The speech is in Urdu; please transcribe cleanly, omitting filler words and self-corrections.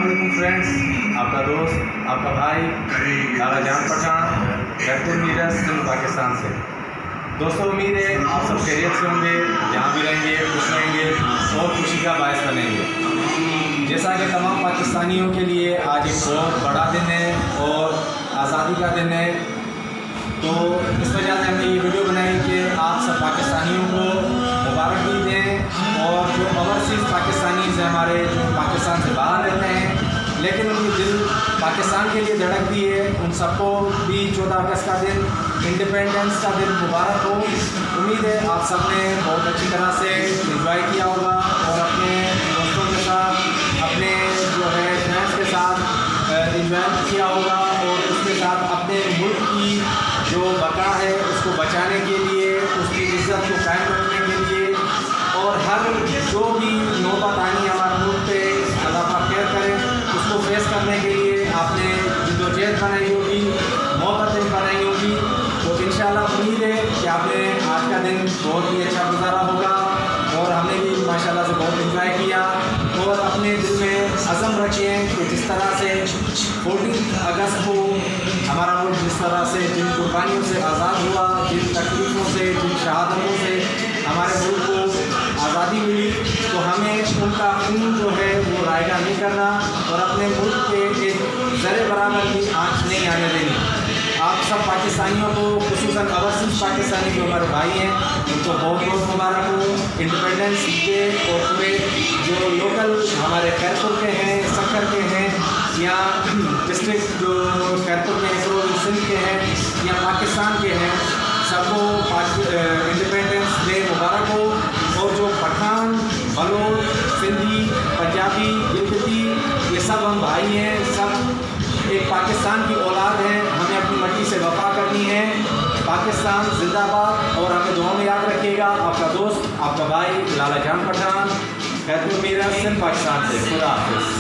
علیکم فرینڈس، آپ کا دوست آپ کا بھائی لالا جان پٹھان خیرپور میرٹھ سندھ پاکستان سے۔ دوستوں امید ہے آپ سب خیریت سے ہوں گے، جہاں بھی رہیں گے خوش رہیں گے اور خوشی کا باعث بنیں گے۔ جیسا کہ تمام پاکستانیوں کے لیے آج ایک بہت بڑا دن ہے اور آزادی کا دن ہے، تو اس وجہ سے ہم نے یہ ویڈیو بنائی کہ آپ سب پاکستانیوں کو مبارک بھی دیں، اور جو اوورسیز پاکستانیز ہیں ہمارے جو پاکستان سے باہر رہتے ہیں لیکن ان کی دل پاکستان کے لیے دھڑکتی ہے، ان سب کو بھی 14 اگست کا دن، انڈیپینڈنس کا دن مبارک ہو۔ امید ہے آپ سب نے بہت اچھی طرح سے انجوائے کیا ہوگا اور اپنے دوستوں کے ساتھ، اپنے جو ہے فرینڈس کے ساتھ انجوائے کیا ہوگا، اور اس کے ساتھ اپنے ملک کی جو بقا ہے اس کو بچانے کے لیے، اس کی عزت کو قائم رکھنے کے لیے، اور ہر جو بھی نوبت آنی ہمارے ملک پہ اللہ کا خیر کرے اس کو فیس کرنے کے لیے آپ نے جدوجہد بنائی ہوگی، محبتیں بنائی ہوگی، تو انشاءاللہ امید ہے کہ آپ نے آج کا دن بہت ہی اچھا گزارا ہوگا، اور ہم نے بھی ماشاءاللہ سے بہت انجوائے کیا، اور اپنے دل میں عزم رکھیں کہ جس طرح سے 14 اگست کو ہمارا ملک جس طرح سے جن قربانیوں سے آزاد ہوا، جن تکلیفوں سے، جن شہادتوں سے ہمارے ملک کو آزادی ملی، تو ہمیں ان کا خون جو ہے وہ رائگاں نہیں کرنا اور اپنے ملک کے ایک ذرے برابر بھی آنچ نہیں آنے دینی۔ آپ سب پاکستانیوں کو، خصوصاً اوورسیز پاکستانی جو ہمارے بھائی ہیں، ان کو بہت بہت مبارک ہو انڈیپینڈنس ڈے، اور پورے جو لوکل ہمارے خیرپور کے ہیں، سکھر کے ہیں، یا ڈسٹرکٹ جو خیرپور کے ہیں، سندھ کے ہیں یا پاکستان کے ہیں، سب کو انڈیپینڈنس ڈے مبارک ہو۔ اور جو پٹھان، بلوچ، سندھی، پنجابی، گلگتی، یہ سب ہم بھائی ہیں، سب ایک پاکستان کی اولاد ہیں، ہمیں اپنی مٹی سے وفا کرنی ہے۔ پاکستان زندہ باد، اور ہمیں دعاؤں میں یاد رکھیے گا۔ آپ کا دوست آپ کا بھائی لالا جان پٹھان خیرپور میرٹھ سندھ پاکستان سے۔ خدا حافظ۔